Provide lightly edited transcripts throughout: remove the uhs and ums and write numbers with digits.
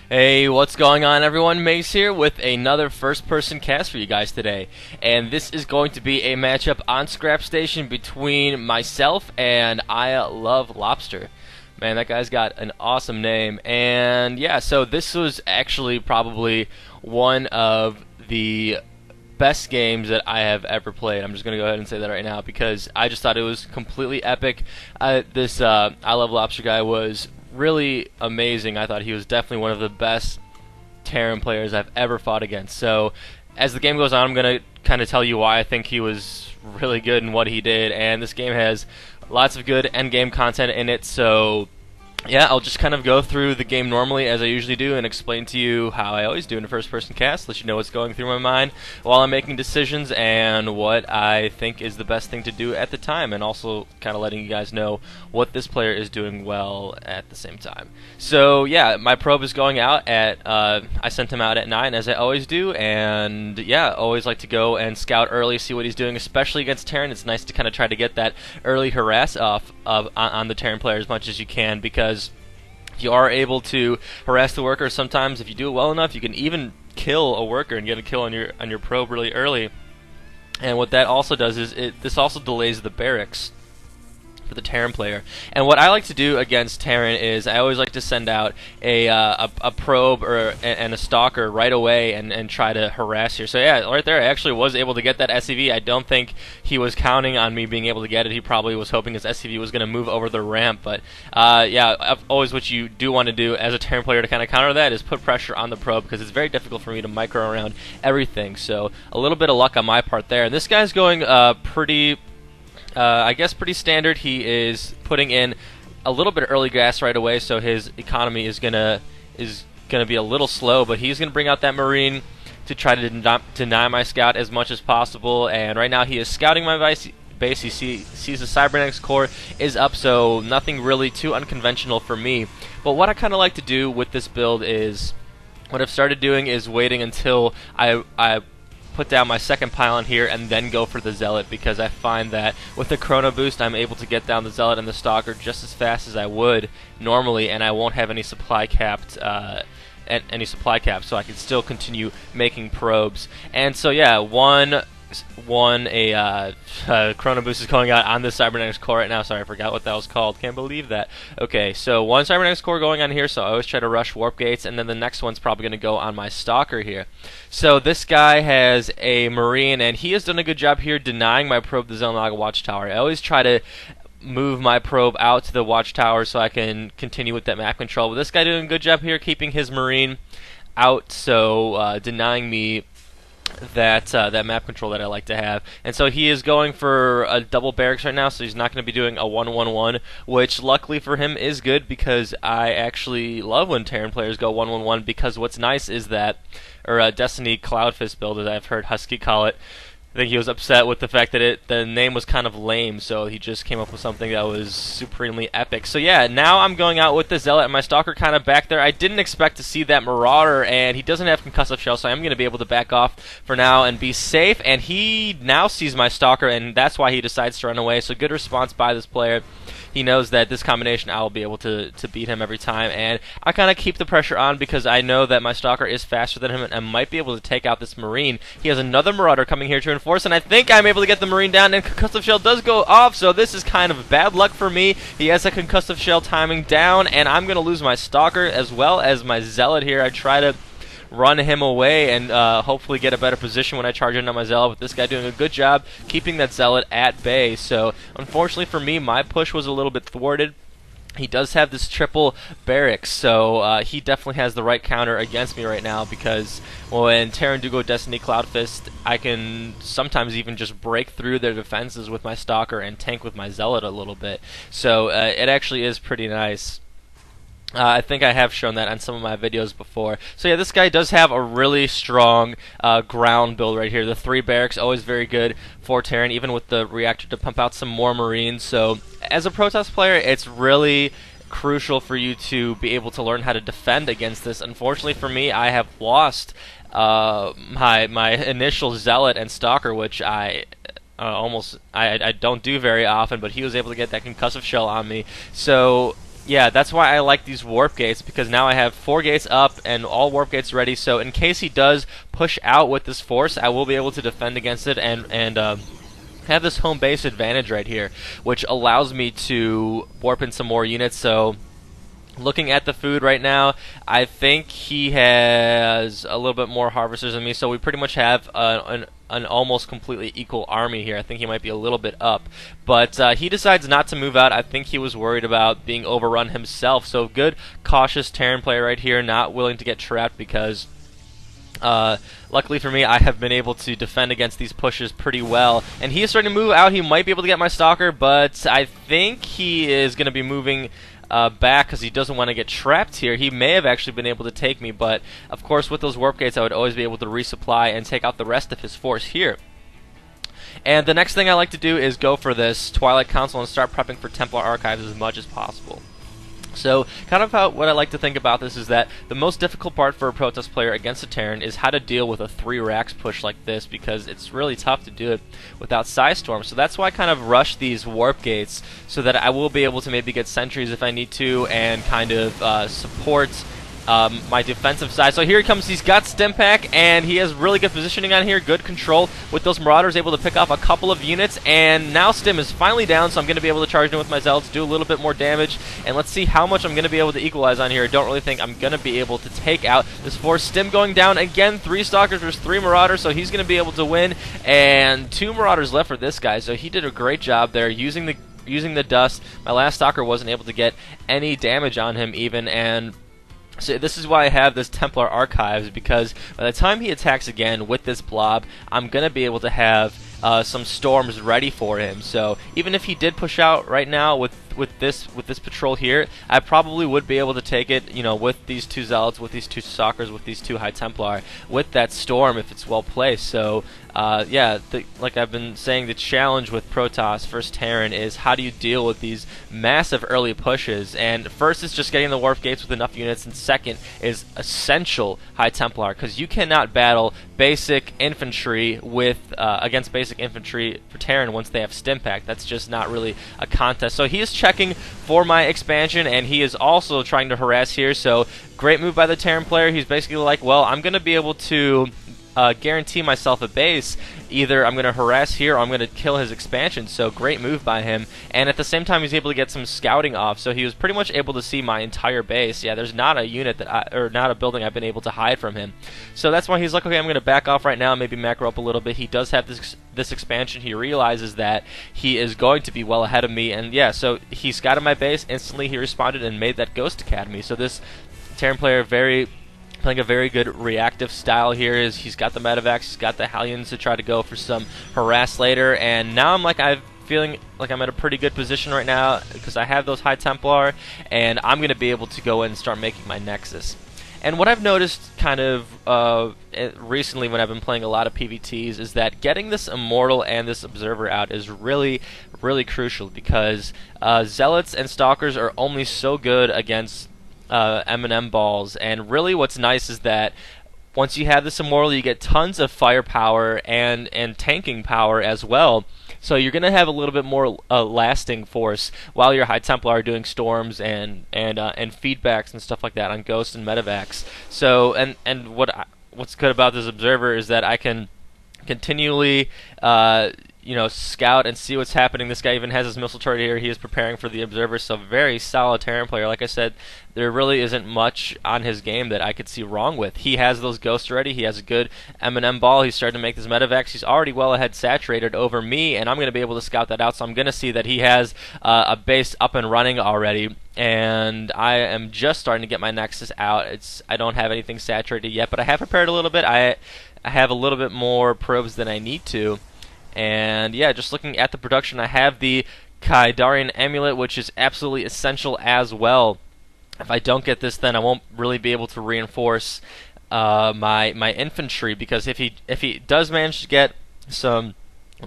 Hey, what's going on everyone? Maze here with another first-person cast for you guys today. And this is going to be a matchup on Scrap Station between myself and I Love Lobster. Man, that guy's got an awesome name. And yeah, so this was actually probably one of the best games that I have ever played. I'm just going to go ahead and say that right now because I just thought it was completely epic. This I Love Lobster guy was really amazing. I thought he was definitely one of the best Terran players I've ever fought against. So as the game goes on, I'm going to kind of tell you why I think he was really good and what he did. And this game has lots of good endgame content in it, so yeah, I'll just kind of go through the game normally as I usually do and explain to you how I always do in a first-person cast, let you know what's going through my mind while I'm making decisions and what I think is the best thing to do at the time, and also kind of letting you guys know what this player is doing well at the same time. So yeah, my probe is going out at, I sent him out at 9 as I always do, and yeah, always like to go and scout early, see what he's doing, especially against Terran. It's nice to kind of try to get that early harass off on the Terran player as much as you can, because if you are able to harass the worker, sometimes if you do it well enough, you can even kill a worker and get a kill on your probe really early. And what that also does is this also delays the barracks for the Terran player. And what I like to do against Terran is I always like to send out a probe and a stalker right away and try to harass here. So yeah, right there I actually was able to get that SCV. I don't think he was counting on me being able to get it. He probably was hoping his SCV was going to move over the ramp. But yeah, always what you do want to do as a Terran player to kind of counter that is put pressure on the probe, because it's very difficult for me to micro around everything. So a little bit of luck on my part there. And this guy's going I guess pretty standard. He is putting in a little bit of early gas right away, so his economy is gonna be a little slow, but he's gonna bring out that Marine to try to deny my scout as much as possible. And right now he is scouting my base. He sees the cybernetics core is up, so nothing really too unconventional for me. But what I kind of like to do with this build is, what I've started doing is waiting until I put down my second pylon here and then go for the Zealot, because I find that with the Chrono Boost I'm able to get down the Zealot and the Stalker just as fast as I would normally, and I won't have any supply capped so I can still continue making probes. And so yeah, Chrono Boost is going out on this Cybernetics core right now. Sorry, I forgot what that was called. Can't believe that. Okay, so one Cybernetics core going on here, so I always try to rush warp gates, and then the next one's probably going to go on my Stalker here. So this guy has a Marine, and he has done a good job here denying my probe the Xel'Naga Watchtower. I always try to move my probe out to the Watchtower so I can continue with that map control. But this guy doing a good job here keeping his Marine out, so denying me that map control that I like to have. And so he is going for a double barracks right now, so he's not going to be doing a 1-1-1, which luckily for him is good, because I actually love when Terran players go 1-1-1, because what's nice is that, or Destiny Cloudfist build, as I've heard Husky call it, I think he was upset with the fact that the name was kind of lame, so he just came up with something that was supremely epic. So yeah, now I'm going out with the Zealot and my Stalker kind of back there. I didn't expect to see that Marauder, and he doesn't have Concussive Shell, so I'm going to be able to back off for now and be safe. And he now sees my Stalker, and that's why he decides to run away. So good response by this player. He knows that this combination I will be able to beat him every time, and I kind of keep the pressure on because I know that my Stalker is faster than him and might be able to take out this Marine. He has another Marauder coming here to enforce, and I think I'm able to get the Marine down, and Concussive Shell does go off, so this is kind of bad luck for me. He has a Concussive Shell timing down, and I'm going to lose my Stalker as well as my Zealot here. I try to run him away and hopefully get a better position when I charge in on my Zealot, but this guy doing a good job keeping that Zealot at bay. So unfortunately for me, my push was a little bit thwarted. He does have this triple barracks, so he definitely has the right counter against me right now, because when Terran do go Destiny Cloudfist, I can sometimes even just break through their defenses with my Stalker and tank with my Zealot a little bit. So it actually is pretty nice. I think I have shown that on some of my videos before. So yeah, this guy does have a really strong ground build right here. The 3 barracks, always very good for Terran, even with the reactor to pump out some more Marines. So as a Protoss player, it's really crucial for you to be able to learn how to defend against this. Unfortunately for me, I have lost my initial Zealot and Stalker, which I don't do very often, but he was able to get that Concussive Shell on me. So Yeah, that's why I like these warp gates, because now I have 4 gates up and all warp gates ready, so in case he does push out with this force, I will be able to defend against it and have this home base advantage right here, which allows me to warp in some more units. So looking at the food right now, I think he has a little bit more harvesters than me, so we pretty much have an almost completely equal army here. I think he might be a little bit up, but he decides not to move out. I think he was worried about being overrun himself, so good, cautious Terran player right here, not willing to get trapped, because luckily for me, I have been able to defend against these pushes pretty well. And he is starting to move out. He might be able to get my Stalker, but I think he is going to be moving back because he doesn't want to get trapped here. He may have actually been able to take me, but of course with those warp gates I would always be able to resupply and take out the rest of his force here. And the next thing I like to do is go for this Twilight Council and start prepping for Templar Archives as much as possible. So, kind of what I like to think about this is that the most difficult part for a Protest player against a Terran is how to deal with a 3 racks push like this, because it's really tough to do it without Psystorm. So that's why I kind of rush these warp gates, so that I will be able to maybe get sentries if I need to, and kind of support my defensive side. So here he comes. He's got Stimpack, and he has really good positioning on here, good control with those Marauders, able to pick off a couple of units, and now Stim is finally down, so I'm going to be able to charge in with my Zealots, do a little bit more damage, and let's see how much I'm going to be able to equalize on here. I don't really think I'm going to be able to take out this force. Stim going down again, 3 Stalkers versus 3 Marauders, so he's going to be able to win, and 2 Marauders left for this guy, so he did a great job there using the dust. My last Stalker wasn't able to get any damage on him even, and so this is why I have this Templar Archives, because by the time he attacks again with this blob, I'm going to be able to have some storms ready for him. So even if he did push out right now with this patrol here, I probably would be able to take it, you know, with these 2 Zealots, with these 2 Stalkers, with these 2 High Templar, with that storm if it's well placed. So yeah, like I've been saying, the challenge with Protoss versus Terran is how do you deal with these massive early pushes. And first is just getting the warp gates with enough units, and second is essential High Templar, because you cannot battle basic infantry with against basic infantry for Terran once they have Stimpack. That's just not really a contest. So he is checking for my expansion, and he is also trying to harass here. So great move by the Terran player. He's basically like, well, I'm going to be able to guarantee myself a base. Either I'm going to harass here or I'm going to kill his expansion. So great move by him. And at the same time, he's able to get some scouting off. So he was pretty much able to see my entire base. Yeah, there's not a unit or not a building I've been able to hide from him. So that's why he's like, okay, I'm going to back off right now, maybe macro up a little bit. He does have this expansion. He realizes that he is going to be well ahead of me. And yeah, so he scouted my base. Instantly he responded and made that Ghost Academy. So this Terran player playing a very good reactive style here. Is he's got the Medivacs, he's got the Hellions to try to go for some harass later, and now I'm feeling like I'm at a pretty good position right now because I have those High Templar, and I'm going to be able to go in and start making my Nexus. And what I've noticed kind of recently when I've been playing a lot of PvTs is that getting this Immortal and this Observer out is really, really crucial, because Zealots and Stalkers are only so good against M&M balls, and really what's nice is that once you have this Immortal, you get tons of firepower and tanking power as well. So you're going to have a little bit more lasting force while your High Templar are doing storms and feedbacks and stuff like that on Ghost and Medivacs. So and what's good about this Observer is that I can continually scout and see what's happening. This guy even has his missile turret here. He is preparing for the Observer, so very solid Terran player. Like I said, there really isn't much on his game that I could see wrong with. He has those ghosts already. He has a good M&M ball. He's starting to make this Medivacs. He's already well ahead saturated over me, and I'm going to be able to scout that out, so I'm going to see that he has a base up and running already, and I am just starting to get my Nexus out. I don't have anything saturated yet, but I have prepared a little bit. I have a little bit more probes than I need to. And yeah, just looking at the production, I have the Kaidarian Amulet, which is absolutely essential as well. If I don't get this, then I won't really be able to reinforce my infantry, because if he does manage to get some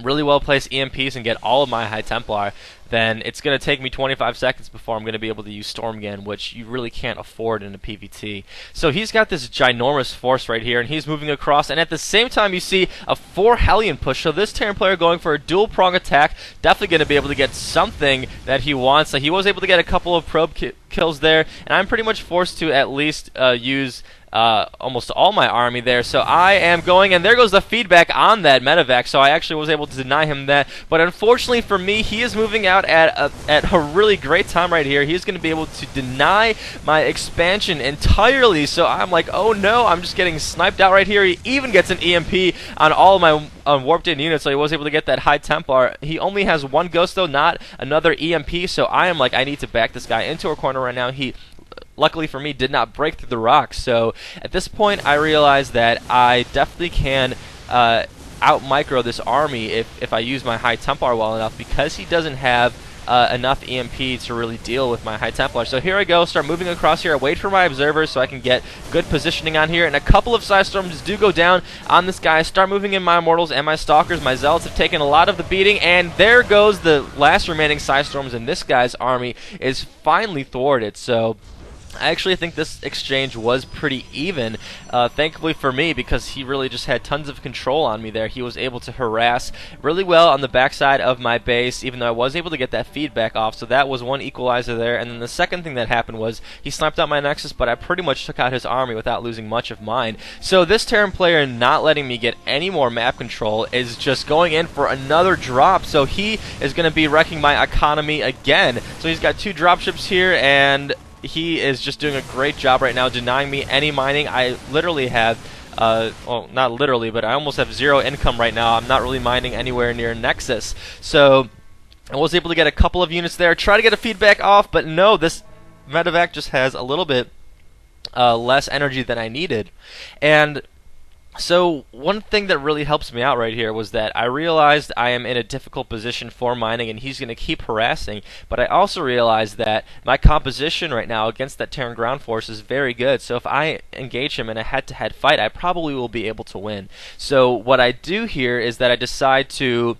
really well placed EMPs and get all of my High Templar, then it's going to take me 25 seconds before I'm going to be able to use Storm again, which you really can't afford in a PvT. So he's got this ginormous force right here, and he's moving across, and at the same time you see a 4 Hellion push. So this Terran player going for a dual prong attack, definitely going to be able to get something that he wants. So he was able to get a couple of probe kills there, and I'm pretty much forced to at least use almost all my army there. So I am going, and there goes the feedback on that medevac, so I actually was able to deny him that. But unfortunately for me, he is moving out at a really great time right here. He's going to be able to deny my expansion entirely, so I'm like, oh no, I'm just getting sniped out right here. He even gets an EMP on all of my warped in units, so he was able to get that High Templar. He only has one ghost though, not another EMP, so I am like, I need to back this guy into a corner right now. He, luckily for me, did not break through the rocks. So at this point, I realized that I definitely can out-micro this army if I use my High Templar well enough, because he doesn't have enough EMP to really deal with my High Templar. So here I go, start moving across here. I wait for my observers so I can get good positioning on here, and a couple of Psystorms do go down on this guy. Start moving in my Immortals and my Stalkers. My Zealots have taken a lot of the beating, and there goes the last remaining Psystorms, and this guy's army is finally thwarted. So I actually think this exchange was pretty even, thankfully for me, because he really just had tons of control on me there. He was able to harass really well on the backside of my base, even though I was able to get that feedback off, so that was one equalizer there. And then the second thing that happened was he sniped out my Nexus, but I pretty much took out his army without losing much of mine. So this Terran player not letting me get any more map control is just going in for another drop, so he is going to be wrecking my economy again. So he's got 2 dropships here, and he is just doing a great job right now denying me any mining. I literally have, well, not literally, but I almost have 0 income right now. I'm not really mining anywhere near Nexus. So I was able to get a couple of units there, try to get a feedback off, but no, this medevac just has a little bit less energy than I needed. And so one thing that really helps me out right here was that I realized I am in a difficult position for mining, and he's going to keep harassing, but I also realized that my composition right now against that Terran ground force is very good. So if I engage him in a head-to-head fight, I probably will be able to win. So what I do here is that I decide to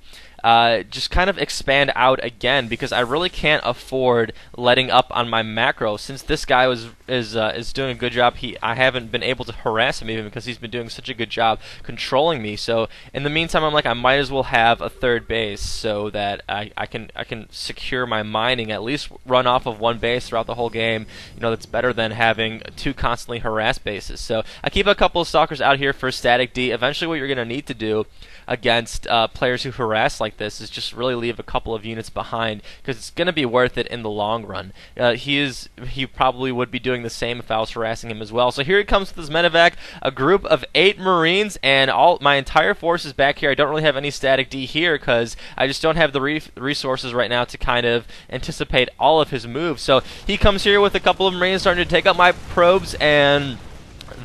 just kind of expand out again, because I really can't afford letting up on my macro. Since this guy is doing a good job, I haven't been able to harass him even because he's been doing such a good job controlling me. So in the meantime, I'm like, I might as well have a third base so that I can secure my mining, at least run off of one base throughout the whole game. You know, that's better than having 2 constantly harassed bases. So I keep a couple of Stalkers out here for static D. Eventually what you're going to need to do against players who harass like this is just really leave a couple of units behind, because it's going to be worth it in the long run. He probably would be doing the same if I was harassing him as well. So here he comes with his medevac, a group of 8 Marines, and my entire force is back here. I don't really have any static D here because I just don't have the resources right now to kind of anticipate all of his moves. So he comes here with a couple of Marines starting to take out my probes, and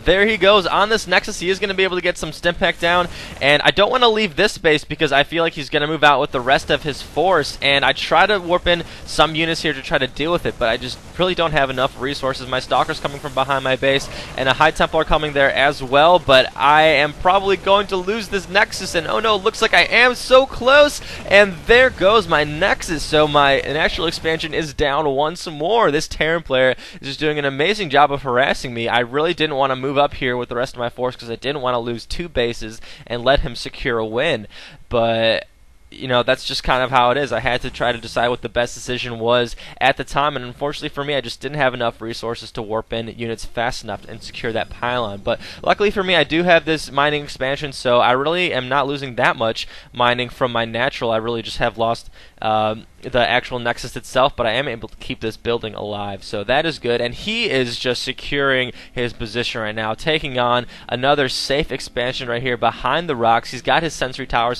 there he goes on this Nexus. He is going to be able to get some Stimpak down, and I don't want to leave this base because I feel like he's going to move out with the rest of his force, and I try to warp in some units here to try to deal with it, but I just really don't have enough resources. My Stalker's coming from behind my base, and a High Templar coming there as well, but I am probably going to lose this Nexus, and oh no, looks like I am so close, and there goes my Nexus. So my natural expansion is down once more. This Terran player is just doing an amazing job of harassing me. I really didn't want to move up here with the rest of my force because I didn't want to lose 2 bases and let him secure a win, but you know, that's just kind of how it is. I had to try to decide what the best decision was at the time, and unfortunately for me, I just didn't have enough resources to warp in units fast enough and secure that pylon. But luckily for me, I do have this mining expansion, so I really am not losing that much mining from my natural. I really just have lost the actual Nexus itself, but I am able to keep this building alive, so that is good. And he is just securing his position right now, taking on another safe expansion right here behind the rocks. He's got his sentry towers, so